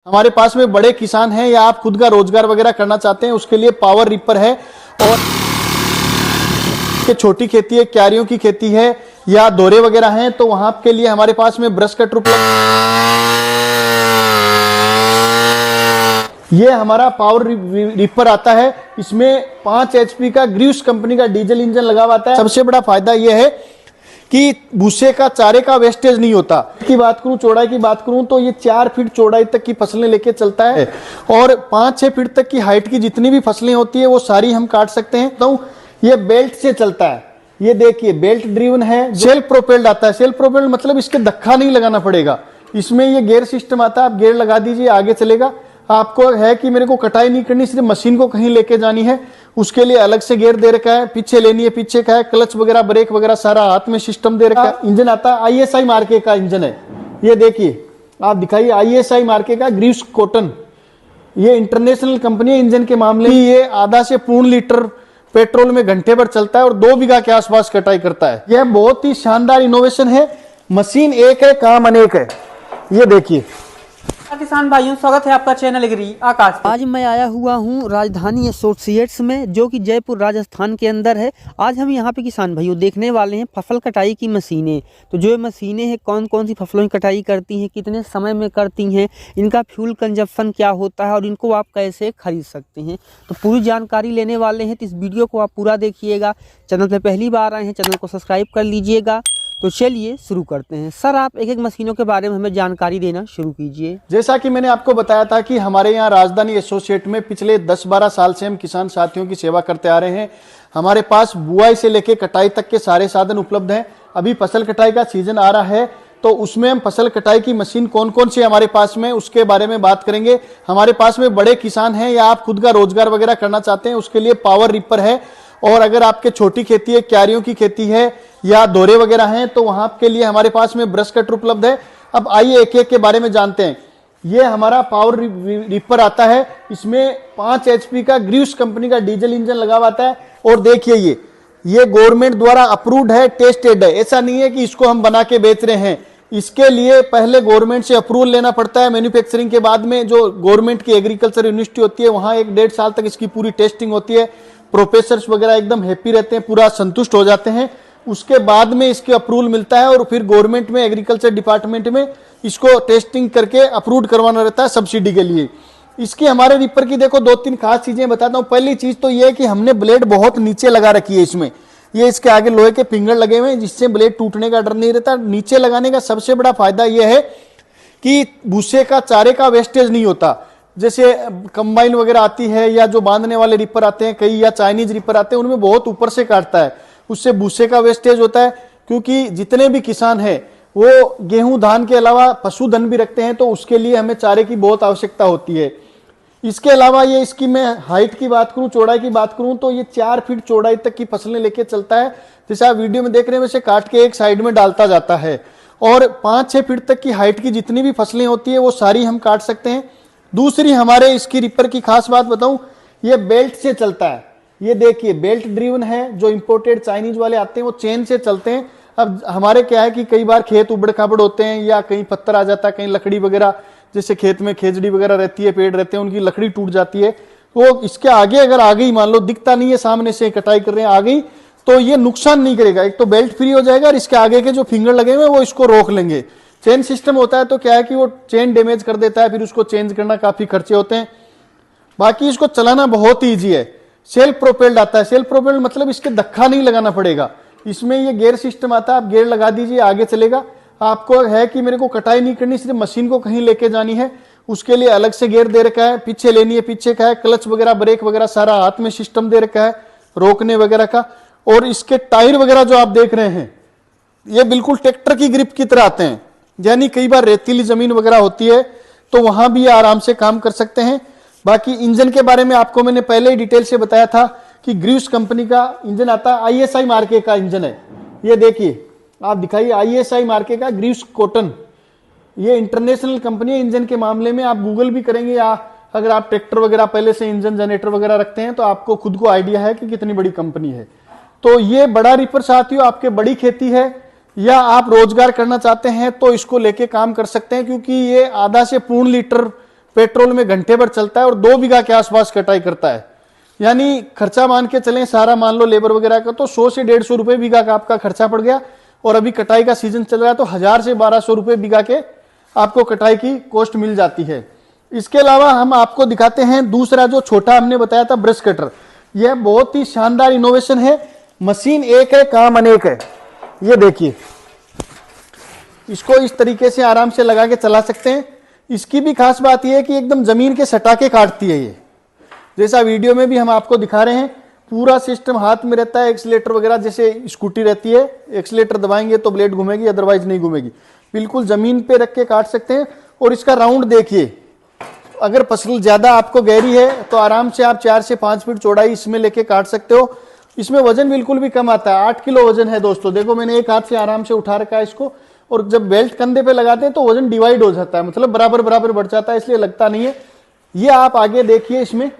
हमारे पास में बड़े किसान हैं या आप खुद का रोजगार वगैरह करना चाहते हैं, उसके लिए पावर रिपर है। और छोटी खेती है, क्यारियों की खेती है या दौरे वगैरह हैं, तो वहां के लिए हमारे पास में ब्रश कटर उपलब्ध। ये हमारा पावर रिपर आता है, इसमें 5 HP का ग्रीव्स कंपनी का डीजल इंजन लगा हुआ आता है। सबसे बड़ा फायदा यह है कि भूसे का, चारे का वेस्टेज नहीं होता। की बात करूं, चौड़ाई की बात करूं तो ये 4 फीट चौड़ाई तक की फसलें लेके चलता है और 5-6 फीट तक की हाइट की जितनी भी फसलें होती है वो सारी हम काट सकते हैं। तो ये बेल्ट से चलता है, ये देखिए बेल्ट ड्रिवन है। सेल्फ प्रोपेल्ड आता है। सेल्फ प्रोपेल्ड मतलब इसके धक्का नहीं लगाना पड़ेगा। इसमें ये गियर सिस्टम आता है, आप गियर लगा दीजिए, आगे चलेगा। आपको है कि मेरे को कटाई नहीं करनी, सिर्फ मशीन को कहीं लेके जानी है, उसके लिए अलग से गियर दे रखा है। पीछे लेनी है, पीछे का है, क्लच वगैरह, ब्रेक वगैरह सारा हाथ में सिस्टम दे रखा है। इंजन आता है, ISI मार्के का इंजन है। ये देखिए, आप दिखाइए, ISI मार्के का ग्रीव्स कॉटन, ये इंटरनेशनल कंपनी है। इंजन के मामले में ये आधा से पूर्ण लीटर पेट्रोल में घंटे भर चलता है और 2 बीघा के आसपास कटाई करता है। यह बहुत ही शानदार इनोवेशन है। मशीन एक है, काम अनेक है। ये देखिए किसान भाइयों, स्वागत है आपका चैनल एग्री आकाश पे। आज मैं आया हुआ हूँ राजधानी एसोसिएट्स में, जो कि जयपुर राजस्थान के अंदर है। आज हम यहाँ पे किसान भाइयों देखने वाले हैं फसल कटाई की मशीनें। तो जो मशीनें हैं कौन कौन सी फसलों की कटाई करती हैं, कितने समय में करती हैं, इनका फ्यूल कंजप्शन क्या होता है और इनको आप कैसे खरीद सकते हैं, तो पूरी जानकारी लेने वाले हैं। तो इस वीडियो को आप पूरा देखिएगा। चैनल पर पहली बार आए हैं, चैनल को सब्सक्राइब कर लीजिएगा। तो चलिए शुरू करते हैं। सर, आप एक एक मशीनों के बारे में हमें जानकारी देना शुरू कीजिए। जैसा कि मैंने आपको बताया था कि हमारे यहाँ राजधानी एसोसिएट में पिछले 10-12 साल से हम किसान साथियों की सेवा करते आ रहे हैं। हमारे पास बुआई से लेकर कटाई तक के सारे साधन उपलब्ध हैं। अभी फसल कटाई का सीजन आ रहा है, तो उसमें हम फसल कटाई की मशीन कौन कौन सी हमारे पास में, उसके बारे में बात करेंगे। हमारे पास में बड़े किसान हैं या आप खुद का रोजगार वगैरह करना चाहते हैं, उसके लिए पावर रिपर है। और अगर आपके छोटी खेती है, क्यारियों की खेती है या दौरे वगैरह हैं, तो वहां के लिए हमारे पास में ब्रश कटर उपलब्ध है। अब आइए एक एक के बारे में जानते हैं। ये हमारा पावर रिपर आता है, इसमें 5 HP का ग्रीव्स कंपनी का डीजल इंजन लगा हुआ आता है। और देखिए ये गवर्नमेंट द्वारा अप्रूव्ड है, टेस्टेड है। ऐसा नहीं है कि इसको हम बना के बेच रहे हैं। इसके लिए पहले गवर्नमेंट से अप्रूवल लेना पड़ता है। मैन्युफैक्चरिंग के बाद में जो गवर्नमेंट की एग्रीकल्चर यूनिवर्सिटी होती है, वहां 1-1.5 साल तक इसकी पूरी टेस्टिंग होती है। प्रोफेसर्स वगैरह एकदम हैप्पी रहते हैं, पूरा संतुष्ट हो जाते हैं। उसके बाद में इसके अप्रूवल मिलता है और फिर गवर्नमेंट में, एग्रीकल्चर डिपार्टमेंट में इसको टेस्टिंग करके अप्रूव करवाना रहता है सब्सिडी के लिए। इसकी हमारे रिपर की देखो 2-3 खास चीजें बताता हूं। पहली चीज तो ये है कि हमने ब्लेड बहुत नीचे लगा रखी है इसमें। ये इसके आगे लोहे के फिंगर लगे हुए हैं, जिससे ब्लेड टूटने का डर नहीं रहता। नीचे लगाने का सबसे बड़ा फायदा यह है कि भूसे का, चारे का वेस्टेज नहीं होता। जैसे कंबाइन वगैरह आती है या जो बांधने वाले रिपर आते हैं कई, या चाइनीज रिपर आते हैं, उनमें बहुत ऊपर से काटता है, उससे भूसे का वेस्टेज होता है। क्योंकि जितने भी किसान हैं वो गेहूं धान के अलावा पशुधन भी रखते हैं, तो उसके लिए हमें चारे की बहुत आवश्यकता होती है। इसके अलावा ये इसकी मैं हाइट की बात करूं, चौड़ाई की बात करूं, तो ये 4 फीट चौड़ाई तक की फसलें लेके चलता है। जैसे आप वीडियो में देख रहे हैं, वैसे काट के एक साइड में डालता जाता है। और 5-6 फीट तक की हाइट की जितनी भी फसलें होती है वो सारी हम काट सकते हैं। दूसरी हमारे इसकी रिपर की खास बात बताऊं, ये बेल्ट से चलता है। ये देखिए बेल्ट ड्रिवन है। जो इंपोर्टेड चाइनीज वाले आते हैं वो चेन से चलते हैं। अब हमारे क्या है कि कई बार खेत उबड़ खाबड़ होते हैं या कहीं पत्थर आ जाता है, कहीं लकड़ी वगैरह, जैसे खेत में खेजड़ी वगैरह रहती है, पेड़ रहते हैं, उनकी लकड़ी टूट जाती है। तो इसके आगे अगर आ गई, मान लो दिखता नहीं है, सामने से कटाई कर रहे हैं, आ गई, तो ये नुकसान नहीं करेगा। एक तो बेल्ट फ्री हो जाएगा और इसके आगे के जो फिंगर लगे हुए वो इसको रोक लेंगे। चेन सिस्टम होता है तो क्या है कि वो चेन डैमेज कर देता है, फिर उसको चेंज करना काफी खर्चे होते हैं। बाकी इसको चलाना बहुत ही ईजी है। सेल्फ प्रोपेल्ड आता है। सेल्फ प्रोपेल्ड मतलब इसके धक्का नहीं लगाना पड़ेगा। इसमें ये गियर सिस्टम आता है, आप गियर लगा दीजिए, आगे चलेगा। आपको है कि मेरे को कटाई नहीं करनी, सिर्फ मशीन को कहीं लेके जानी है, उसके लिए अलग से गियर दे रखा है। पीछे लेनी है, पीछे का है, क्लच वगैरह, ब्रेक वगैरह सारा हाथ में सिस्टम दे रखा है, रोकने वगैरह का। और इसके टायर वगैरह जो आप देख रहे हैं, ये बिल्कुल ट्रैक्टर की ग्रिप की तरह आते हैं। यानी कई बार रेतीली जमीन वगैरह होती है तो वहां भी आराम से काम कर सकते हैं। बाकी इंजन के बारे में आपको मैंने पहले ही डिटेल से बताया था कि ग्रीव्स कंपनी का इंजन आता है, ISI मार्के का इंजन है। ये देखिए, आप दिखाइए, ISI मार्के का ग्रीव्स कॉटन, ये इंटरनेशनल कंपनी है। इंजन के मामले में आप गूगल भी करेंगे या अगर आप ट्रैक्टर वगैरह पहले से इंजन जनरेटर वगैरह रखते हैं तो आपको खुद को आइडिया है कि कितनी बड़ी कंपनी है। तो ये बड़ा रिपर साथियों, आपके बड़ी खेती है या आप रोजगार करना चाहते हैं तो इसको लेके काम कर सकते हैं, क्योंकि ये आधा से पूर्ण लीटर पेट्रोल में घंटे भर चलता है और 2 बीघा के आसपास कटाई करता है। यानी खर्चा मान के चलें सारा, मान लो लेबर वगैरह का, तो 100 से 150 रुपए बीघा का आपका खर्चा पड़ गया। और अभी कटाई का सीजन चल रहा है तो 1000 से 1200 रुपए बीघा के आपको कटाई की कॉस्ट मिल जाती है। इसके अलावा हम आपको दिखाते हैं दूसरा जो छोटा हमने बताया था ब्रश कटर। यह बहुत ही शानदार इनोवेशन है। मशीन एक है, काम अनेक है। ये देखिए, इसको इस तरीके से आराम से लगा के चला सकते हैं। इसकी भी खास बात यह है कि एकदम जमीन के सटा के काटती है ये, जैसा वीडियो में भी हम आपको दिखा रहे हैं। पूरा सिस्टम हाथ में रहता है। एक्सीलेटर वगैरह जैसे स्कूटी रहती है, एक्सीलेटर दबाएंगे तो ब्लेड घूमेगी, अदरवाइज नहीं घूमेगी। बिल्कुल जमीन पे रख के काट सकते हैं। और इसका राउंड देखिए, अगर फसल ज्यादा आपको गहरी है तो आराम से आप 4 से 5 फीट चौड़ाई इसमें लेके काट सकते हो। इसमें वजन बिल्कुल भी कम आता है, 8 किलो वजन है दोस्तों। देखो मैंने एक हाथ से आराम से उठा रखा है इसको। और जब बेल्ट कंधे पे लगाते हैं तो वजन डिवाइड हो जाता है, मतलब बराबर बराबर बढ़ जाता है, इसलिए लगता नहीं है। ये आप आगे देखिए, इसमें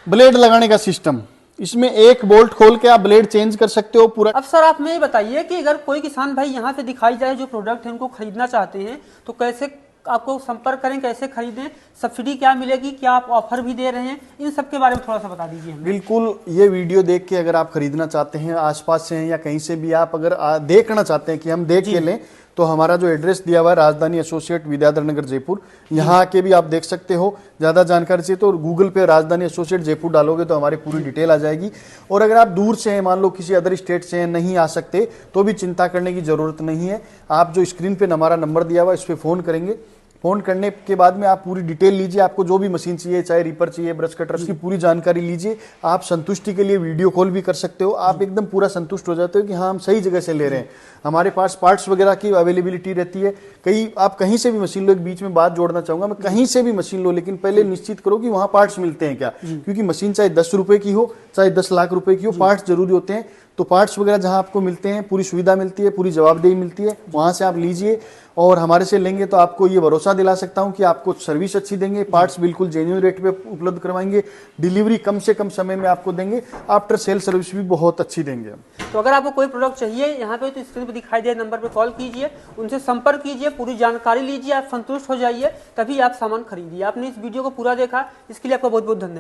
ब्लेड लगाने का सिस्टम, इसमें एक बोल्ट खोल के आप ब्लेड चेंज कर सकते हो पूरा। अब सर आप में ये बताइए कि अगर कोई किसान भाई यहाँ से दिखाई जाए जो प्रोडक्ट है उनको खरीदना चाहते हैं तो कैसे आपको संपर्क करें, कैसे खरीदें, सब्सिडी क्या मिलेगी, क्या आप ऑफर भी दे रहे हैं, इन सब के बारे में थोड़ा सा बता दीजिए हमें। बिल्कुल, ये वीडियो देख के अगर आप खरीदना चाहते हैं, आसपास से हैं या कहीं से भी आप अगर देखना चाहते हैं कि हम देख के लें, तो हमारा जो एड्रेस दिया हुआ है राजधानी एसोसिएट विद्याधर नगर जयपुर, यहाँ आके भी आप देख सकते हो। ज़्यादा जानकारी चाहिए तो गूगल पे राजधानी एसोसिएट जयपुर डालोगे तो हमारी पूरी डिटेल आ जाएगी। और अगर आप दूर से हैं, मान लो किसी अदर स्टेट से हैं, नहीं आ सकते, तो भी चिंता करने की ज़रूरत नहीं है। आप जो स्क्रीन पे हमारा नंबर दिया हुआ है इस पर फ़ोन करेंगे। फोन करने के बाद में आप पूरी डिटेल लीजिए, आपको जो भी मशीन चाहिए, चाहे रीपर चाहिए, ब्रश कटर, की पूरी जानकारी लीजिए। आप संतुष्टि के लिए वीडियो कॉल भी कर सकते हो। आप एकदम पूरा संतुष्ट हो जाते हो कि हाँ हम सही जगह से ले रहे हैं। हमारे पास पार्ट्स वगैरह की अवेलेबिलिटी रहती है। आप कहीं से भी मशीन लो, एक बीच में बात जोड़ना चाहूंगा मैं, कहीं से भी मशीन लो, लेकिन पहले निश्चित करो कि वहां पार्ट्स मिलते हैं क्या, क्योंकि मशीन चाहे 10 रुपए की हो, चाहे 10 लाख रुपए की हो, पार्ट्स जरूरी होते हैं। तो पार्ट्स वगैरह जहां आपको मिलते हैं, पूरी सुविधा मिलती है, पूरी जवाबदेही मिलती है, वहां से आप लीजिए। और हमारे से लेंगे तो आपको ये भरोसा दिला सकता हूं कि आपको सर्विस अच्छी देंगे, पार्ट्स बिल्कुल जेन्युइन रेट पे उपलब्ध करवाएंगे, डिलीवरी कम से कम समय में आपको देंगे, आफ्टर सेल सर्विस भी बहुत अच्छी देंगे हम। तो अगर आपको कोई प्रोडक्ट चाहिए यहाँ पे तो स्क्रीन पर दिखाई दे नंबर पे कॉल कीजिए, उनसे संपर्क कीजिए, पूरी जानकारी लीजिए, आप संतुष्ट हो जाइए, तभी आप सामान खरीदिए। आपने इस वीडियो को पूरा देखा, इसके लिए आपका बहुत बहुत धन्यवाद।